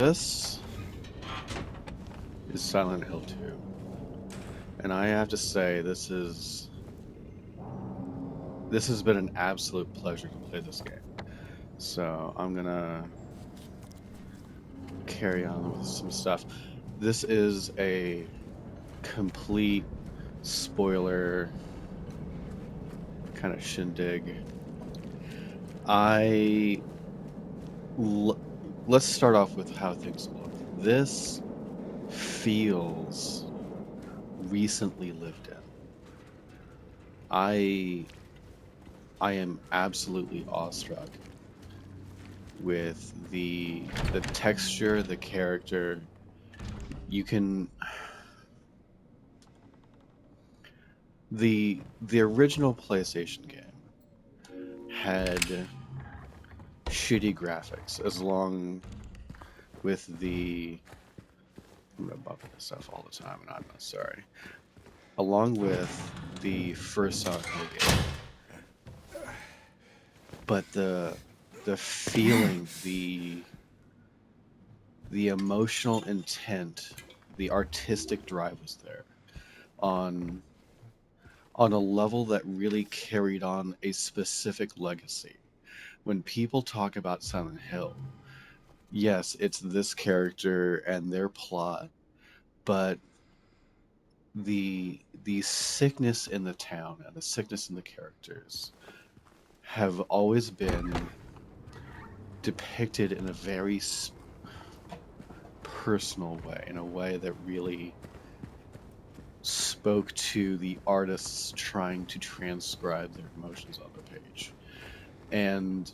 This is Silent Hill 2, and I have to say this has been an absolute pleasure to play this game. So I'm gonna carry on with some stuff. This is a complete spoiler kind of shindig. I l- let's start off with how things look. This feels recently lived in. I I am absolutely awestruck with the texture, the character. You can the original PlayStation game had shitty graphics as long with the I'm gonna bump into stuff all the time and I'm not sorry. Along with the first Silent Hill game. But the feeling, the emotional intent, the artistic drive was there on on a level that really carried on a specific legacy. When people talk about Silent Hill, yes, it's this character and their plot, but the sickness in the town and the sickness in the characters have always been depicted in a very personal way, in a way that really spoke to the artists trying to transcribe their emotions on the page. And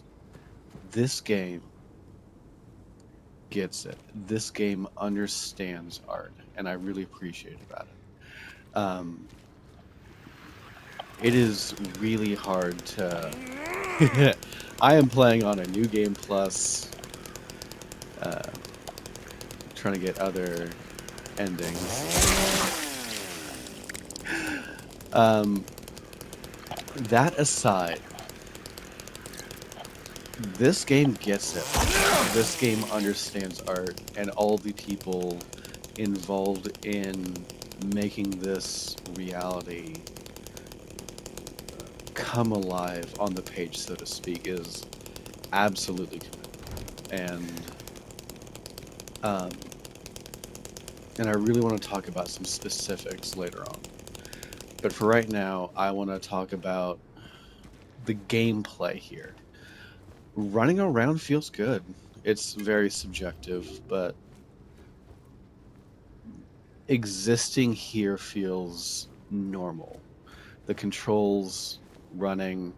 this game gets it. This game understands art, and I really appreciate about it. It is really hard to. I am playing on a new game plus, uh, trying to get other endings. Um, that aside, this game gets it. This game understands art and all the people involved in making this reality come alive on the page, so to speak, is absolutely committed. Um, and I really want to talk about some specifics later on. But for right now, I want to talk about the gameplay here. Running around feels good. It's very subjective, but existing here feels normal. The controls running,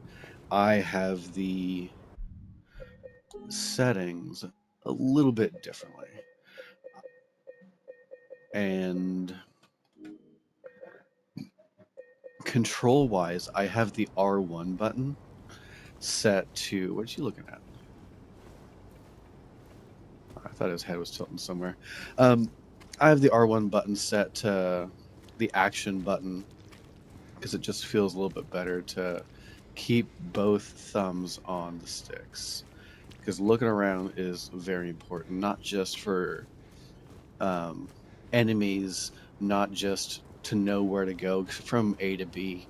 I have the settings a little bit differently. And control wise, I have the R1 button set to what are you looking at? I thought his head was tilting somewhere. Um, I have the R1 button set to the action button because it just feels a little bit better to keep both thumbs on the sticks. Because looking around is very important, not just for um, enemies, not just to know where to go from A to B,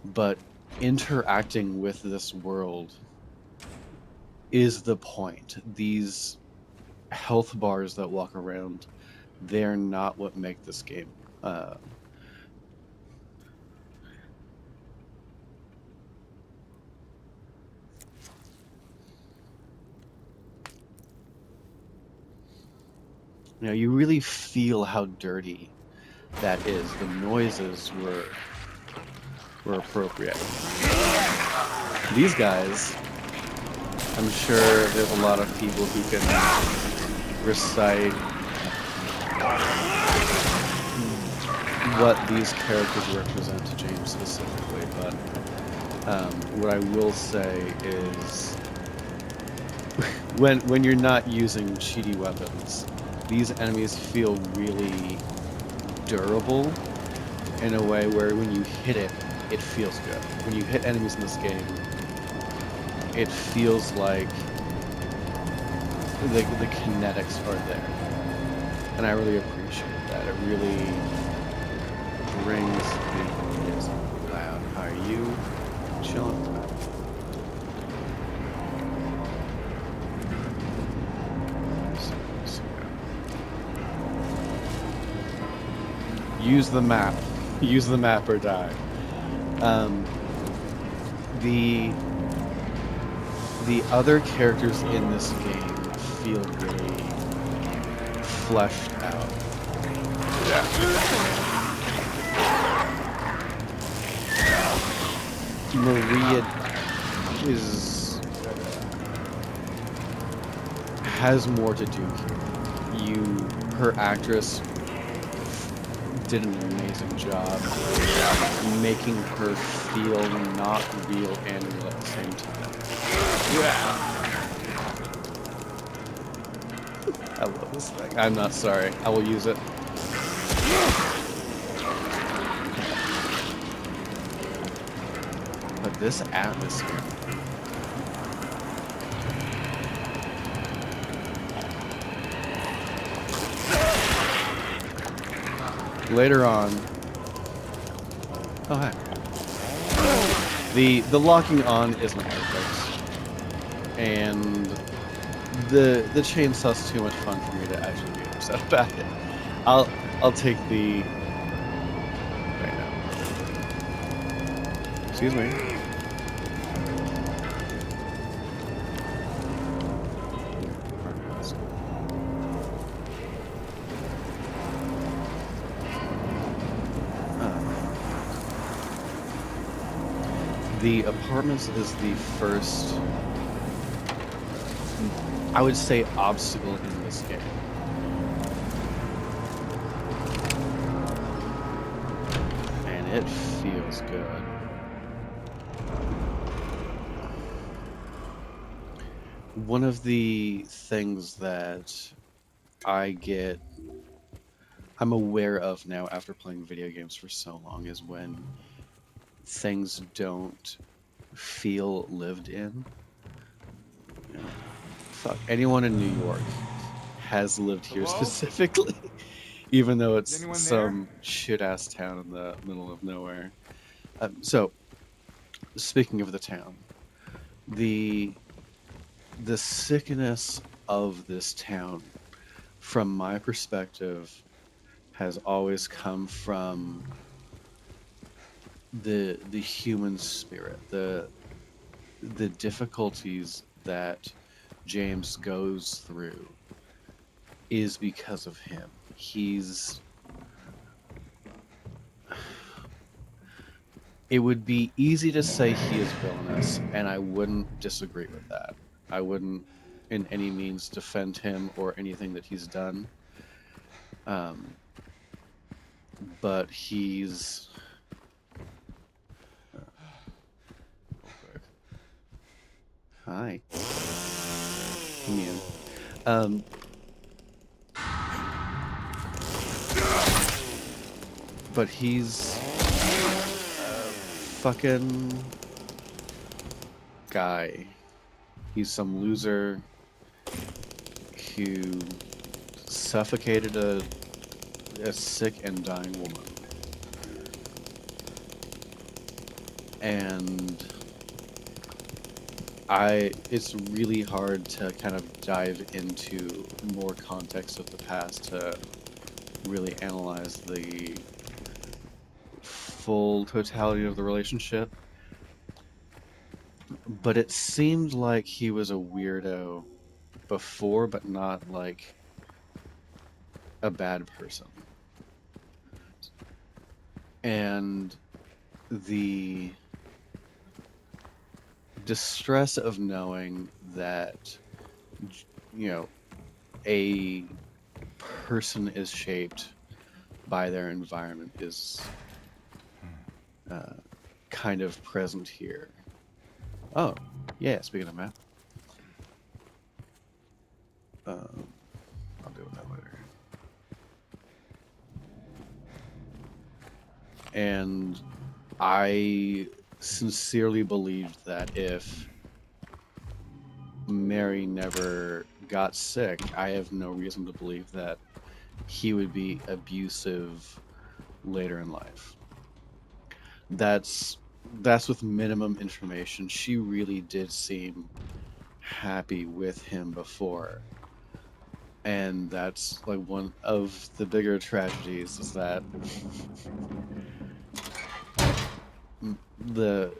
but interacting with this world is the point. These health bars that walk around, they're not what make this game. You really feel how dirty that is. The noises were appropriate. These guys, I'm sure there's a lot of people who can recite what these characters represent to James specifically, but what I will say is when you're not using cheaty weapons, these enemies feel really durable in a way where when you hit it, it feels good. When you hit enemies in this game, it feels like the kinetics are there. And I really appreciate that. It really brings the is loud. How are you? Chilling. Use the map. Use the map or die. The other characters in this game feel really fleshed out. Maria has more to do here. Her actress did an amazing job making her feel not real and real at the same time. I love this thing. I'm not sorry. I will use it. But this atmosphere. Later on. Oh, hi. The locking on isn't perfect. And the chainsaw's too much fun for me to actually be upset about it. I'll take the right now. Excuse me. The apartments is the first, I would say, obstacle in this game. And it feels good. One of the things that I'm aware of now after playing video games for so long is when things don't feel lived in. You know, fuck, anyone in New York has lived here specifically, even though it's some shit-ass town in the middle of nowhere. So, speaking of the town, the sickness of this town, from my perspective, has always come from the human spirit, the difficulties that James goes through is because of him. It would be easy to say he is villainous, and I wouldn't disagree with that. I wouldn't in any means defend him or anything that he's done. But he's hi. Immune. But he's a fucking guy. He's some loser who suffocated a sick and dying woman. And it's really hard to kind of dive into more context of the past to really analyze the full totality of the relationship. But it seemed like he was a weirdo before, but not like a bad person. And the distress of knowing that, you know, a person is shaped by their environment is kind of present here. Oh, yeah, speaking of map. I'll deal with that later. And I sincerely believed that if Mary never got sick, I have no reason to believe that he would be abusive later in life. That's with minimum information. She really did seem happy with him before. And that's like one of the bigger tragedies is that the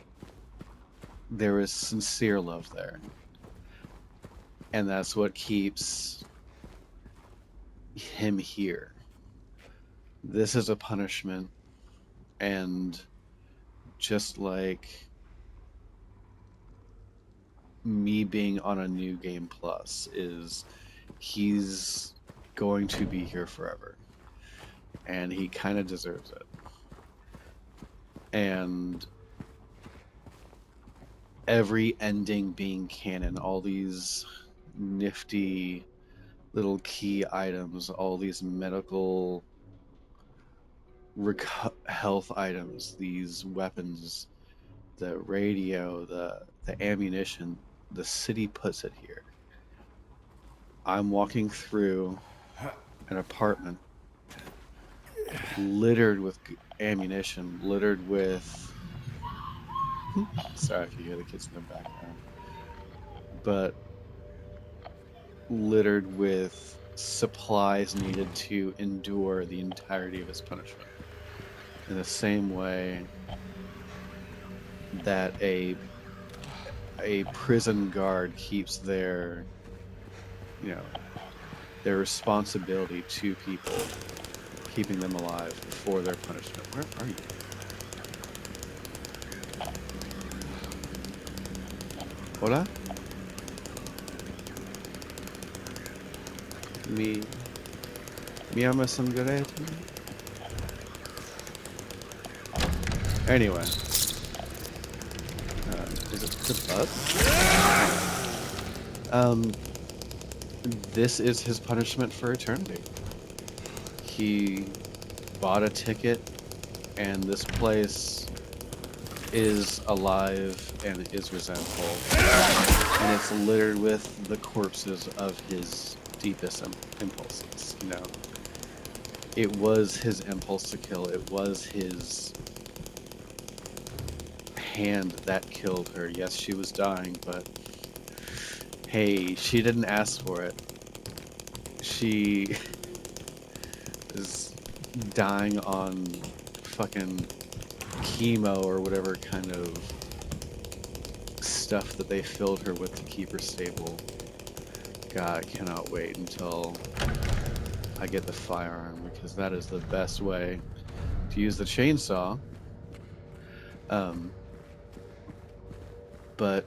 there is sincere love there. And that's what keeps him here. This is a punishment, and just like me being on a new game plus is he's going to be here forever, and he kind of deserves it. And every ending being canon, all these nifty little key items, all these medical health items, these weapons, the radio, the ammunition, the city puts it here. I'm walking through an apartment littered with ammunition, littered with sorry if you hear the kids in the background, but littered with supplies needed to endure the entirety of his punishment. In the same way that a prison guard keeps their, you know, their responsibility to people, keeping them alive for their punishment. Where are you? Hola? Mi ama sangareto? Anyway. Is it the bug? This is his punishment for eternity. He bought a ticket, and this place is alive and is resentful. And it's littered with the corpses of his deepest impulses, you know. It was his impulse to kill. It was his hand that killed her. Yes, she was dying, but hey, she didn't ask for it. She is dying on fucking chemo or whatever kind of stuff that they filled her with to keep her stable. God, I cannot wait until I get the firearm, because that is the best way to use the chainsaw. But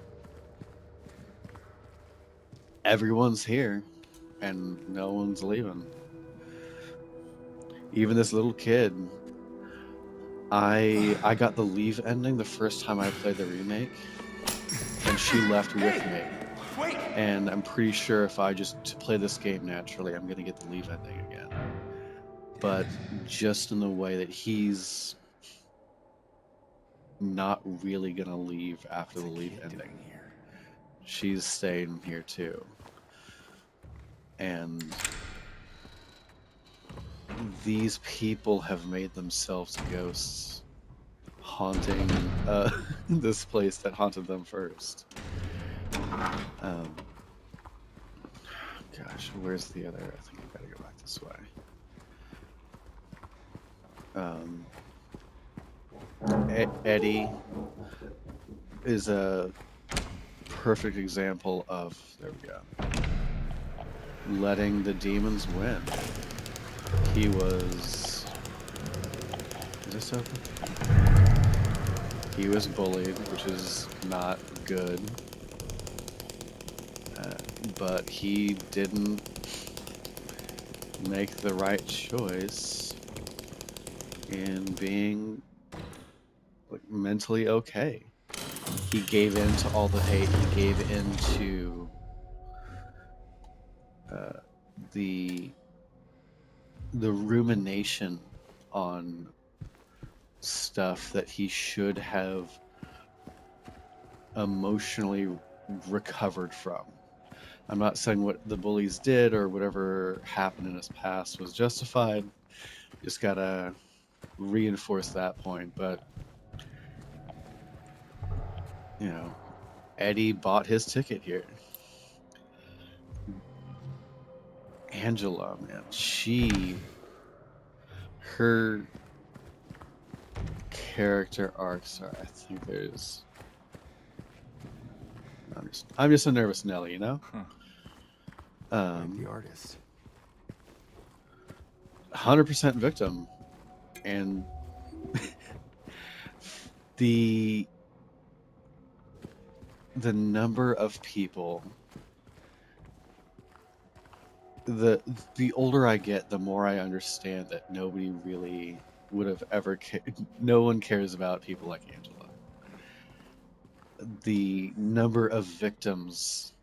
everyone's here and no one's leaving. Even this little kid. I got the leave ending the first time I played the remake, and she left with me. Wait! And I'm pretty sure if I just play this game naturally, I'm gonna get the leave ending again. But just in the way that he's not really gonna leave after the leave ending. She's staying here too. And these people have made themselves ghosts, haunting this place that haunted them first. Gosh, where's the other? I think I gotta go back this way. Eddie is a perfect example of, there we go, letting the demons win. He was, is this open? He was bullied, which is not good. But he didn't make the right choice in being like mentally okay. He gave in to all the hate. He gave in to the rumination on stuff that he should have emotionally recovered from. I'm not saying what the bullies did or whatever happened in his past was justified. Just gotta reinforce that point. But, you know, Eddie bought his ticket here. Angela, man, her character arcs are, I think there's, I'm just a nervous Nelly, you know? Huh. Like the Um, artist. 100% victim. And the the number of people, the the older I get, the more I understand that nobody really would have ever no one cares about people like Angela. The number of victims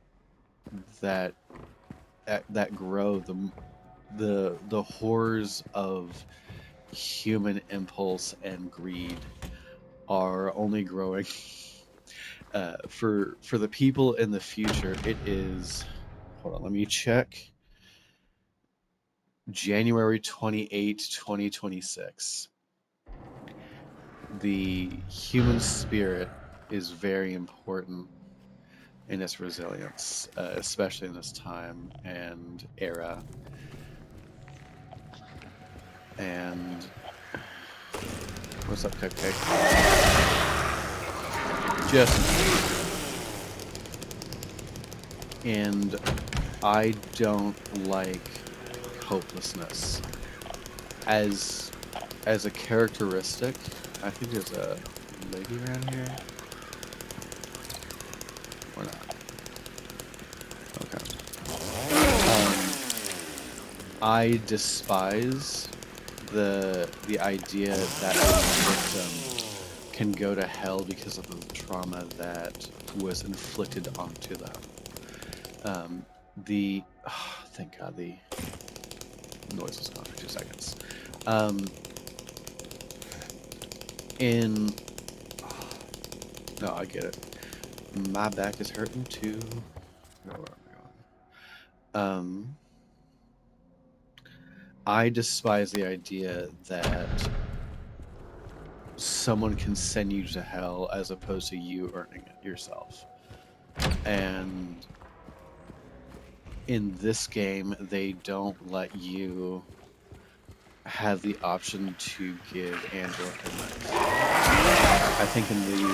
that that grow, the horrors of human impulse and greed are only growing. For the people in the future, it is. Hold on, let me check. January 28, 2026. The human spirit is very important in its resilience, especially in this time and era. And what's up, Cupcake? Just and I don't like hopelessness as a characteristic. I think there's a lady around here. Or not. Okay. I despise the idea that a victim can go to hell because of the trauma that was inflicted onto them. The thank God the noise was gone for 2 seconds. In no, I get it. My back is hurting too. Where am I going? I despise the idea that someone can send you to hell as opposed to you earning it yourself. And in this game, they don't let you have the option to give Angela her knife. I think in the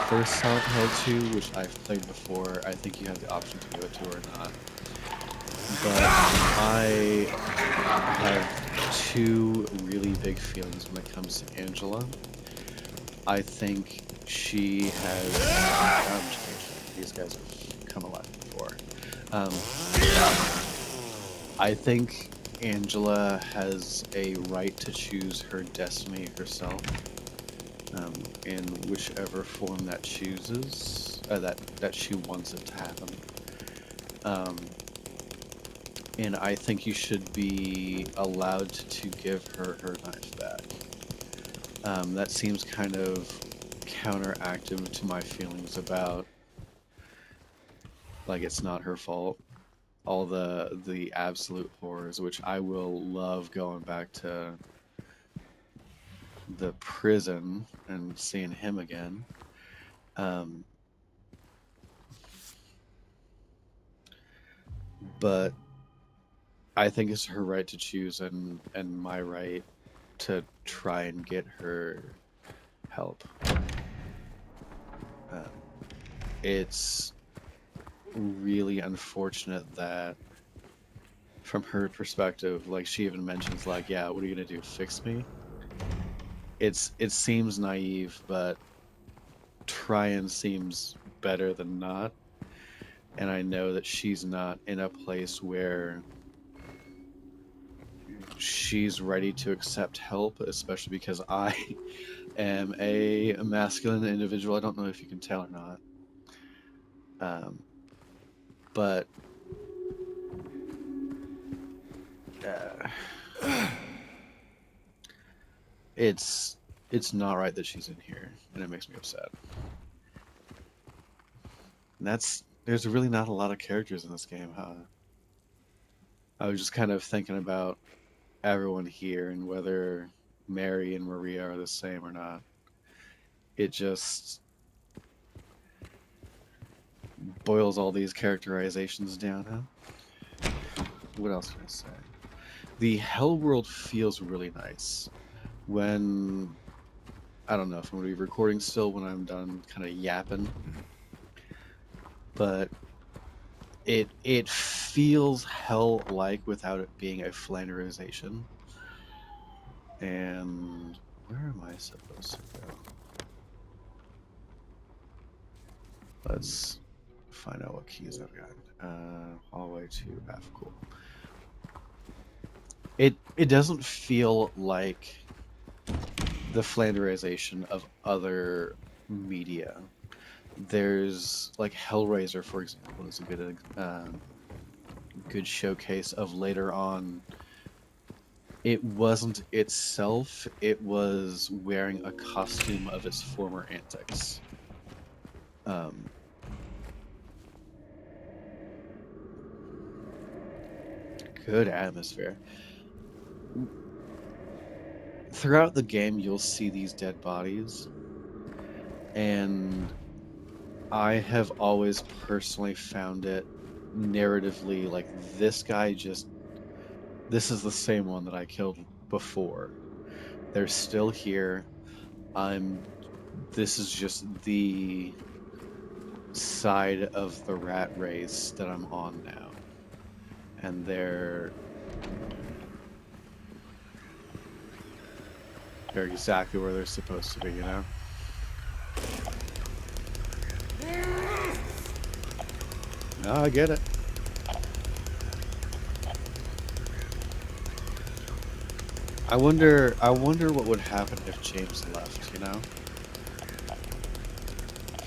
first Silent Hill 2, which I've played before, I think you have the option to give it to her or not. But I have two really big feelings when it comes to Angela. I think she has. These guys have come alive before. I think Angela has a right to choose her destiny herself, in whichever form that chooses, that she wants it to happen. And I think you should be allowed to give her her knife back. That seems kind of counteractive to my feelings about, like, it's not her fault. All the absolute horrors, which I will love going back to the prison and seeing him again. But I think it's her right to choose and my right to try and get her help. It's really unfortunate that from her perspective, like she even mentions, like, yeah, what are you gonna do, fix me? It seems naive, but trying seems better than not. And I know that she's not in a place where she's ready to accept help, especially because I am a masculine individual. I don't know if you can tell or not. But uh, it's not right that she's in here, and it makes me upset. And there's really not a lot of characters in this game, huh? I was just kind of thinking about everyone here and whether Mary and Maria are the same or not. It just boils all these characterizations down, huh? What else can I say? The Hell World feels really nice. When I don't know if I'm gonna be recording still when I'm done kind of yapping, but it feels hell like without it being a flanderization. And where am I supposed to go? Let's find out what keys I've got. Hallway to F. Cool. It doesn't feel like the flanderization of other media. There's like Hellraiser, for example, is a good showcase of later on. It wasn't itself; it was wearing a costume of its former antics. Um, Good atmosphere. Throughout the game, you'll see these dead bodies, and I have always personally found it narratively like this is the same one that I killed before. They're still here. I'm this is just the side of the rat race that I'm on now. And they're exactly where they're supposed to be, you know? No, I get it. I wonder what would happen if James left, you know?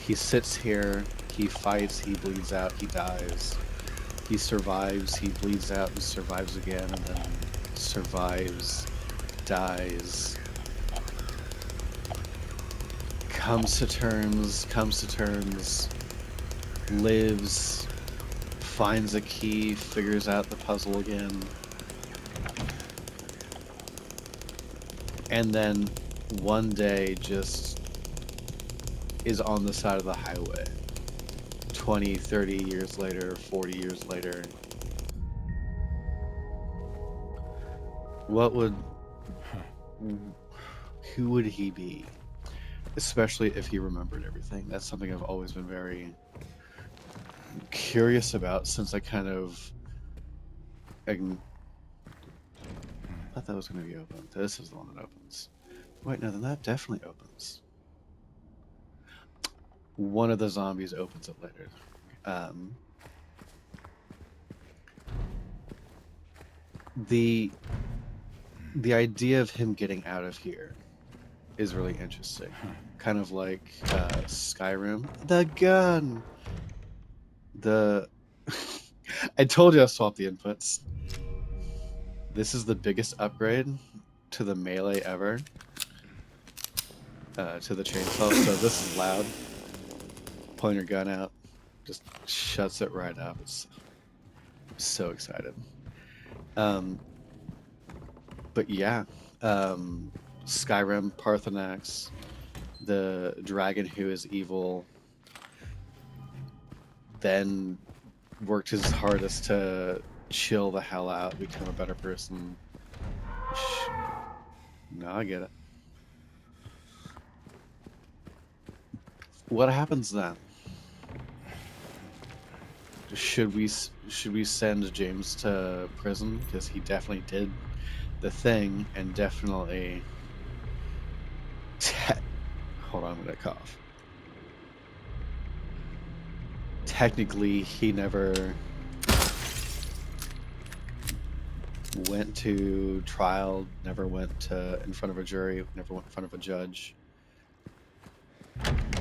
He sits here, he fights, he bleeds out, he dies. He survives, he bleeds out and survives again, and then survives, dies, comes to terms, lives, finds a key, figures out the puzzle again, and then one day just is on the side of the highway. 20, 30 years later, 40 years later. What would who would he be? Especially if he remembered everything. That's something I've always been very curious about since I kind of I thought that was going to be open. This is the one that opens. Wait, no, then that definitely opens. One of the zombies opens it later. Um, the the idea of him getting out of here is really interesting. Kind of like Skyrim. The gun. The I told you I swapped the inputs. This is the biggest upgrade to the melee ever. To the chainsaw. So this is loud. Pulling your gun out, just shuts it right up. It's so excited. Um, but yeah, Skyrim, Parthenax, the dragon who is evil, then worked his hardest to chill the hell out, become a better person. No, I get it. What happens then? Should we send James to prison because he definitely did the thing and definitely te- hold on, I'm gonna cough. Technically, he never went to trial, never went to in front of a jury, never went in front of a judge.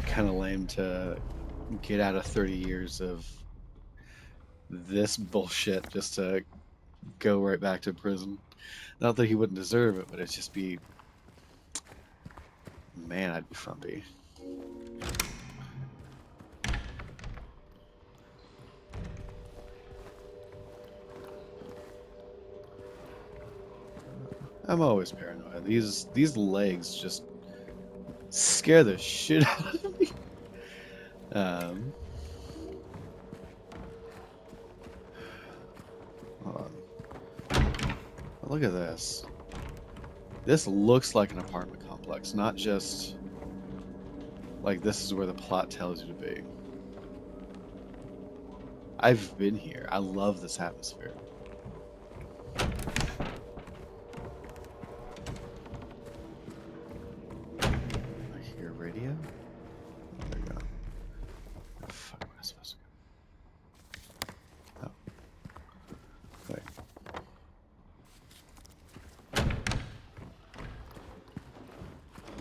Kind of lame to get out of 30 years of this bullshit just to go right back to prison. Not that he wouldn't deserve it, but it'd just be, man, I'd be frumpy. I'm always paranoid. These legs just scare the shit out of me. Um, Hold on. Look at this. This looks like an apartment complex, not just like this is where the plot tells you to be. I've been here. I love this atmosphere. I hear radio. Oh, there we go. Where the fuck am I supposed to go? Oh, wait.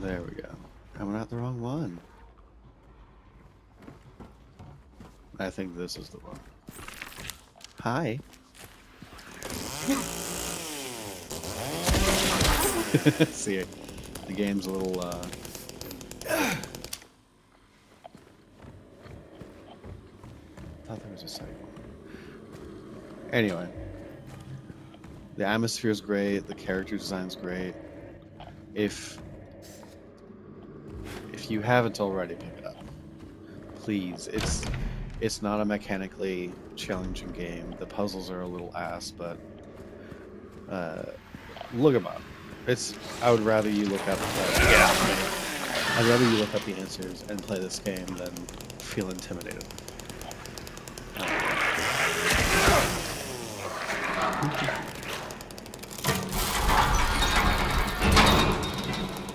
There we go. I went out the wrong one. I think this is the one. Hi. See, the game's a little, thought there was a second one. Anyway. The atmosphere is great. The character design's great. If you haven't already, pick it up. Please. It's not a mechanically challenging game. The puzzles are a little ass, but look them up. I would rather you look up. I'd rather you look up the answers and play this game than feel intimidated.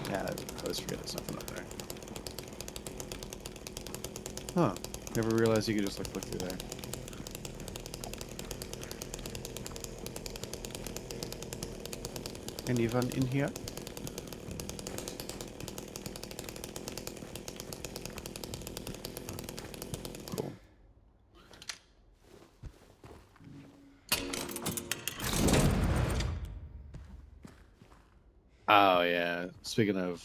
Yeah, I always forget there's nothing up there. Huh. Never realized you could just like look through there. Anyone in here? Cool. Oh yeah. Speaking of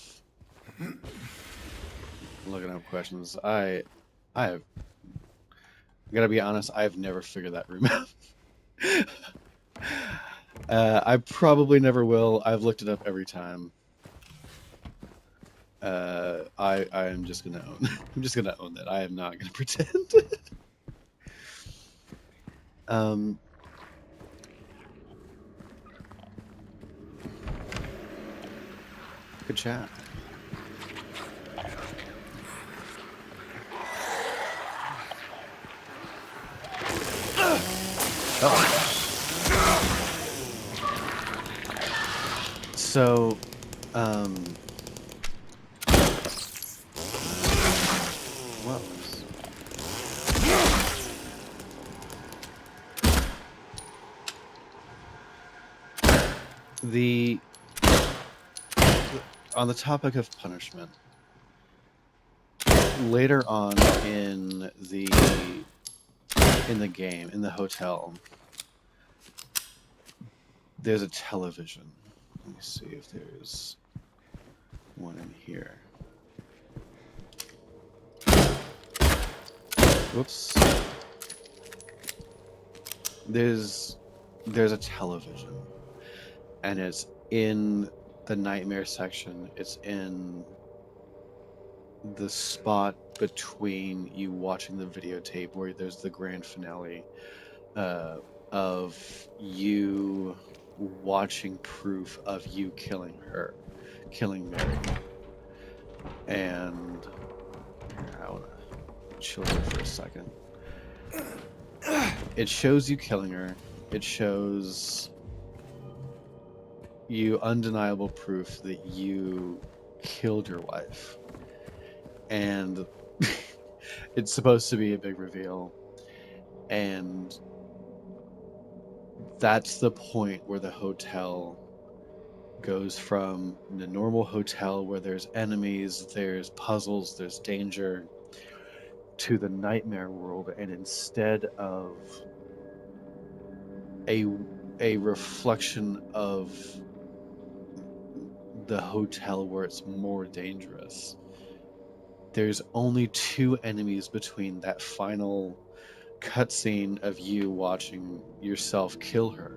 looking up questions, I gotta be honest, I've never figured that room out. I probably never will. I've looked it up every time. I am just gonna own. I'm just gonna own that. I am not gonna pretend. um. Good chat. Oh. So, what was the on the topic of punishment? Later on in the game, in the hotel, there's a television. Let me see if there's one in here. Whoops. There's a television, and it's in the nightmare section. It's in the spot between you watching the videotape where there's the grand finale of you watching proof of you killing Mary. And here, I want to chill here for a second. It shows you killing her. It shows you undeniable proof that you killed your wife. And it's supposed to be a big reveal. And that's the point where the hotel goes from the normal hotel where there's enemies, there's puzzles, there's danger, to the nightmare world. And instead of a reflection of the hotel where it's more dangerous, there's only two enemies between that final cutscene of you watching yourself kill her.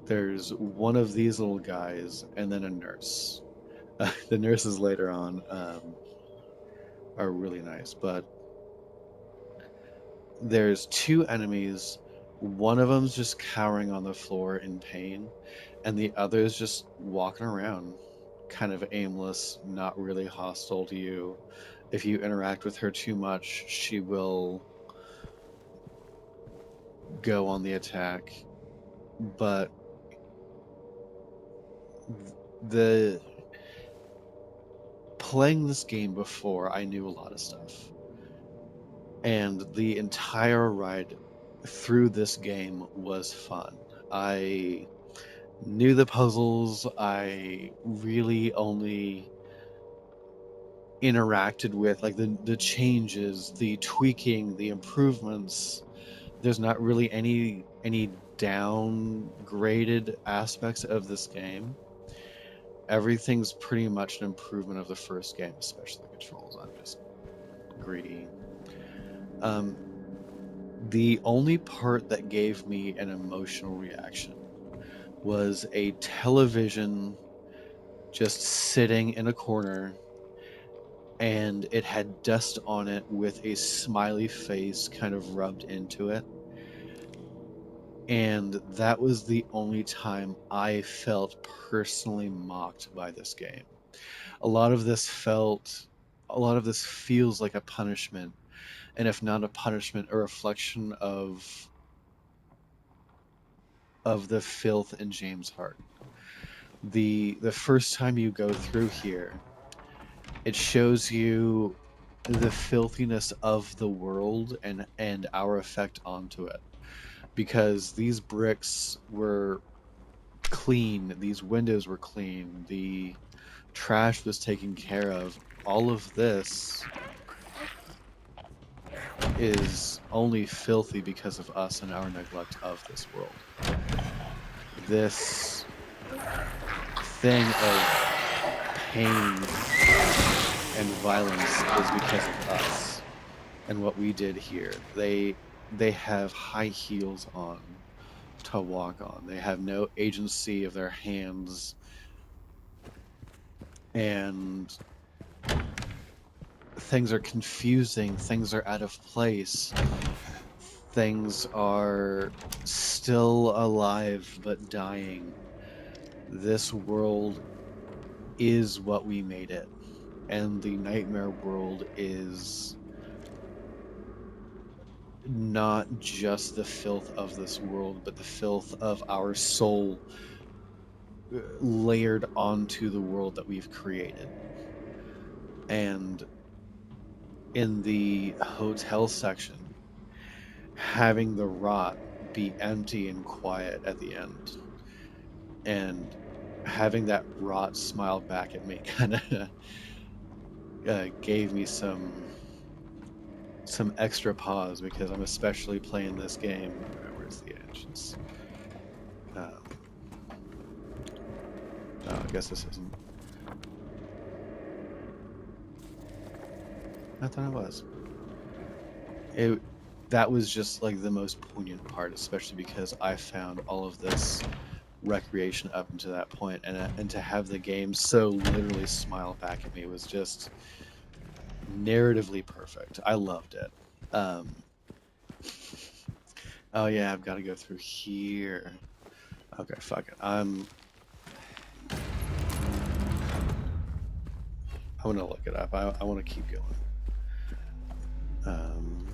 There's one of these little guys, and then a nurse. The nurses later on are really nice, but there's two enemies. One of them's just cowering on the floor in pain, and the other is just walking around, kind of aimless, not really hostile to you. If you interact with her too much, she will go on the attack. But the playing this game before, I knew a lot of stuff, and the entire ride through this game was fun. I knew the puzzles. I really only interacted with like the changes, the tweaking, the improvements. There's not really any downgraded aspects of this game. Everything's pretty much an improvement of the first game, especially the controls. I'm just greedy. Um, the only part that gave me an emotional reaction was a television just sitting in a corner, and it had dust on it with a smiley face kind of rubbed into it. And that was the only time I felt personally mocked by this game. A lot of this felt, a lot of this feels like a punishment, and if not a punishment, a reflection of the filth in James' heart. The first time you go through here, it shows you the filthiness of the world and our effect onto it, because these bricks were clean, these windows were clean, the trash was taken care of. All of this is only filthy because of us and our neglect of this world. This thing of pain and violence is because of us and what we did here. They have high heels on to walk on. They have no agency of their hands, and things are confusing, things are out of place, things are still alive but dying. This world is what we made it, and the nightmare world is not just the filth of this world, but the filth of our soul layered onto the world that we've created. And in the hotel section, having the rot be empty and quiet at the end, and having that rot smile back at me kind of gave me some extra pause, because I'm especially playing this game. Where's the edge? Um, oh, I guess this isn't. I thought it was. It that was just like the most poignant part, especially because I found all of this recreation up until that point, and to have the game so literally smile back at me was just narratively perfect. I loved it. Um, oh yeah, I've got to go through here. Okay, fuck it. I want to look it up. I want to keep going. Um,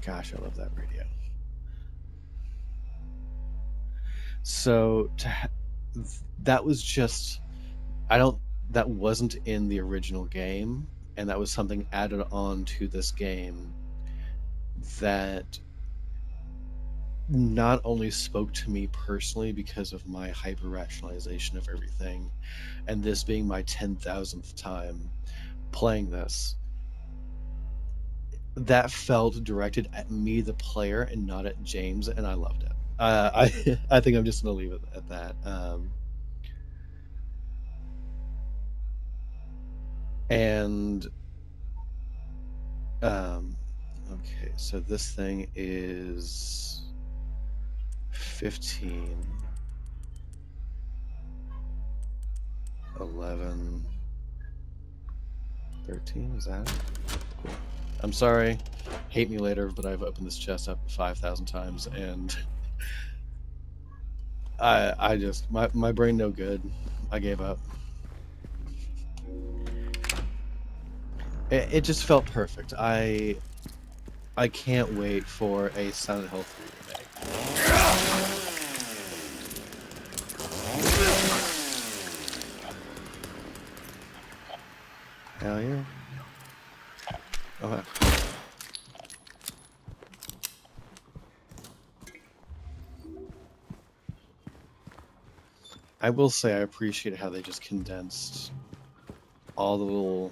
gosh, I love that radio. So that was just, I don't, that wasn't in the original game, and that was something added on to this game that not only spoke to me personally because of my hyper rationalization of everything, and this being my 10,000th time playing this, that felt directed at me, the player, and not at James, and I loved it. I think I'm just gonna leave it at that. And um, okay, so this thing is 15, 11, 13. Is that it? Cool. I'm sorry. Hate me later, but I've opened this chest up 5,000 times, and I just my brain no good. I gave up. It just felt perfect. I can't wait for a Silent Hill 3 remake. Hell yeah. Okay. I will say I appreciate how they just condensed all the little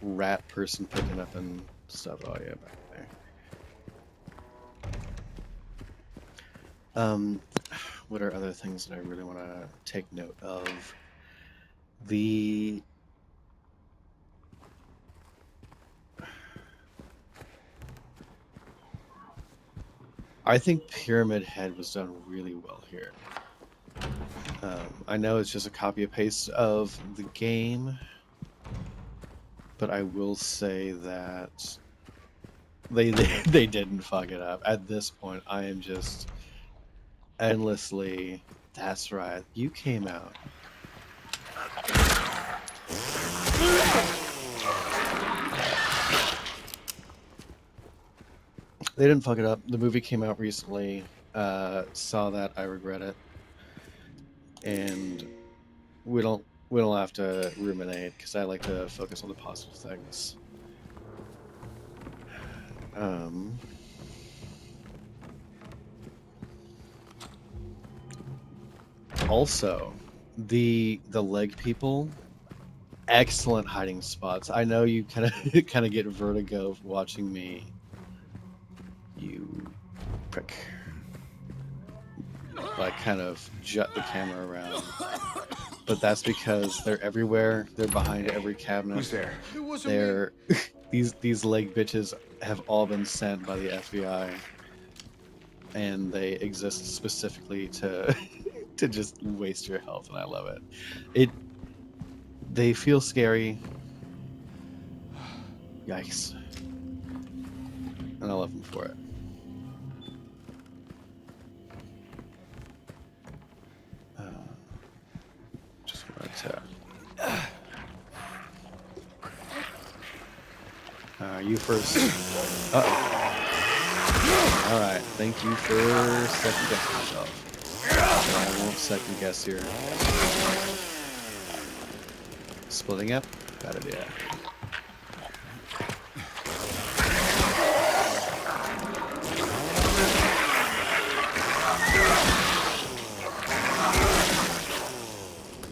rat person picking up and stuff. Oh yeah, back there. What are other things that I really want to take note of? The I think Pyramid Head was done really well here. I know it's just a copy and paste of the game, but I will say that they didn't fuck it up. At this point, I am just endlessly. That's right. You came out. They didn't fuck it up. The movie came out recently. Saw that. I regret it. And we don't have to ruminate because I like to focus on the positive things. Um, Also, the leg people, excellent hiding spots. I know you kind of kind of get vertigo watching me. You prick. Like kind of jut the camera around. But that's because they're everywhere. They're behind every cabinet. Who's there? It wasn't me. They're these leg bitches have all been sent by the FBI, and they exist specifically to to just waste your health, and I love it. They feel scary. Yikes. And I love them for it. Just wanted to. You first. Uh-oh. All right. Thank you for second guessing yourself. I won't second guess your splitting up. Bad idea.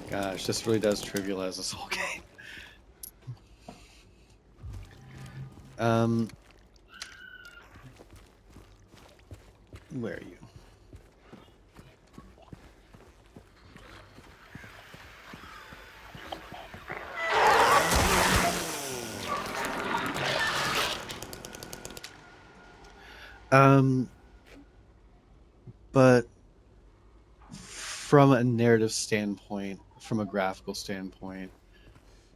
Gosh, this really does trivialize this whole game. Where are you? But from a narrative standpoint, from a graphical standpoint,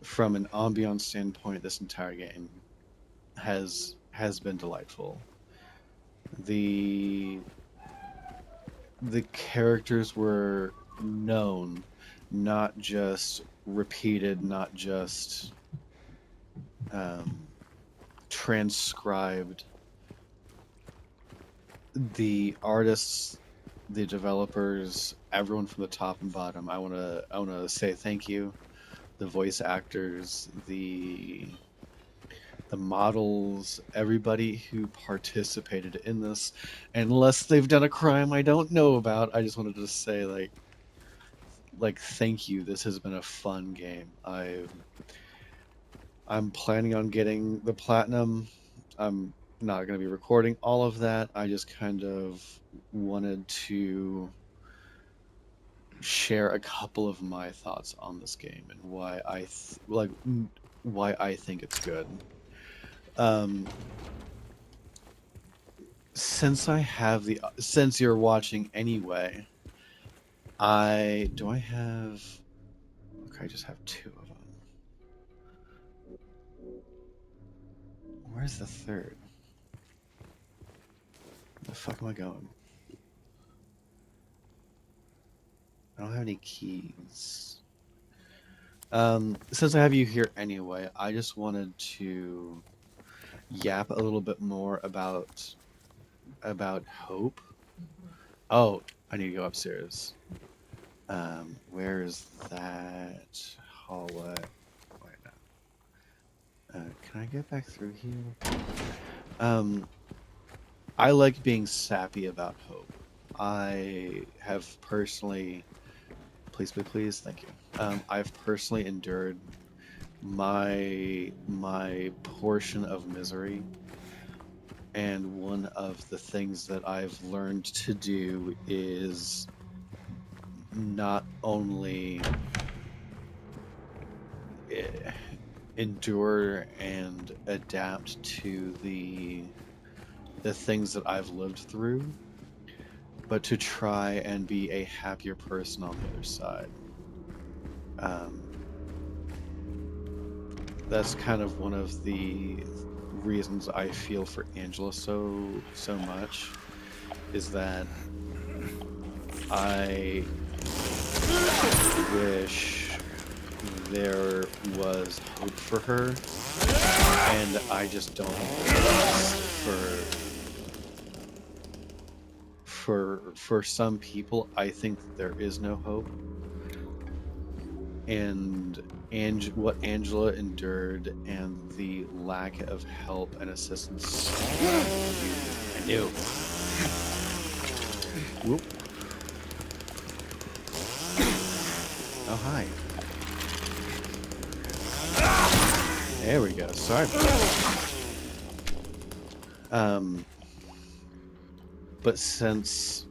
from an ambiance standpoint, this entire game has been delightful. The characters were known, not just repeated, not just transcribed. The artists, the developers, everyone from the top and bottom, I wanna say thank you. The voice actors, the models, everybody who participated in this, unless they've done a crime I don't know about. I just wanted to say thank you. This has been a fun game. I'm planning on getting the platinum. I'm not going to be recording all of that. I just kind of wanted to share a couple of my thoughts on this game and why why I think it's good. since you're watching anyway, I have. Okay, I just have two of them. Where's the third? Where the fuck am I going? I don't have any keys. Since I have you here anyway, I just wanted to yap a little bit more about hope. Oh, I need to go upstairs. Where is that hallway? Wait, no. Can I get back through here? Um, I like being sappy about hope. I have personally, please, please, please, thank you. I've personally endured my portion of misery, and one of the things that I've learned to do is not only eh, endure and adapt to the things that I've lived through, but to try and be a happier person on the other side. Um, that's kind of one of the reasons I feel for Angela so much, is that I wish there was hope for her, and I just don't think there is. For some people, I think there is no hope, and what Angela endured and the lack of help and assistance. I knew. Whoop. Oh, hi. There we go. Sorry. But since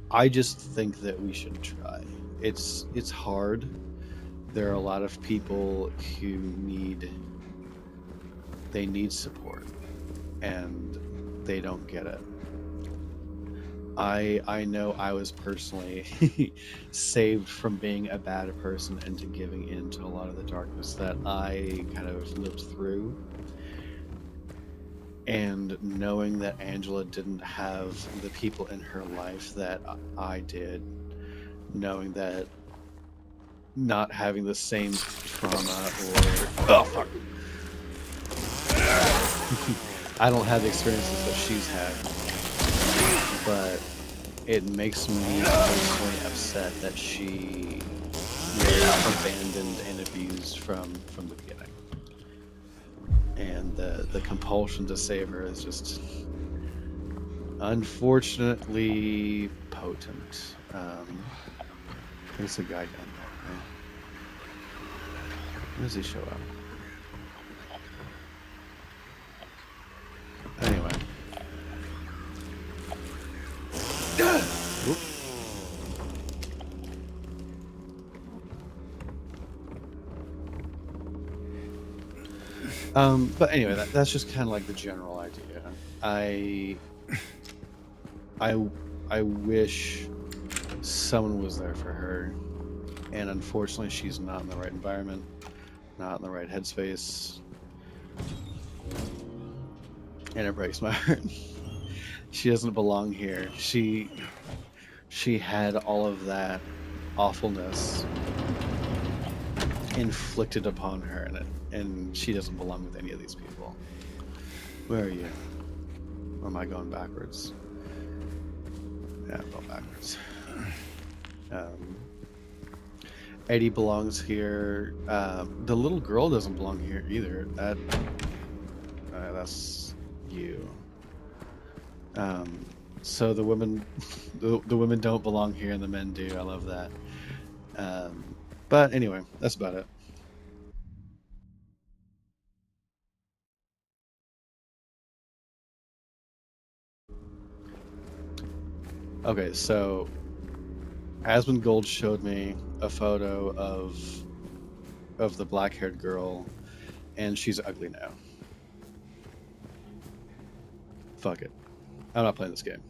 I just think that we should try. It's hard. There are a lot of people who need support, and they don't get it. I know I was personally saved from being a bad person into giving in to a lot of the darkness that I kind of lived through. And knowing that Angela didn't have the people in her life that I did, knowing that not having the same trauma or oh fuck, I don't have the experiences that she's had, but it makes me personally upset that she was abandoned and abused from the beginning, and the compulsion to save her is just unfortunately potent. There's a guy down there, right? When does he show up? Anyway. Oop. But anyway, that's just kind of like the general idea. I wish someone was there for her, and unfortunately, she's not in the right environment, not in the right headspace, and it breaks my heart. She doesn't belong here. She had all of that awfulness inflicted upon her, and she doesn't belong with any of these people. Where are you? Or am I going backwards? Yeah, I'm going backwards. Eddie belongs here. The little girl doesn't belong here either. That's you. So the women, the women don't belong here, and the men do. I love that. But anyway, that's about it. Okay, so Asmongold showed me a photo of the black-haired girl and she's ugly now. Fuck it. I'm not playing this game.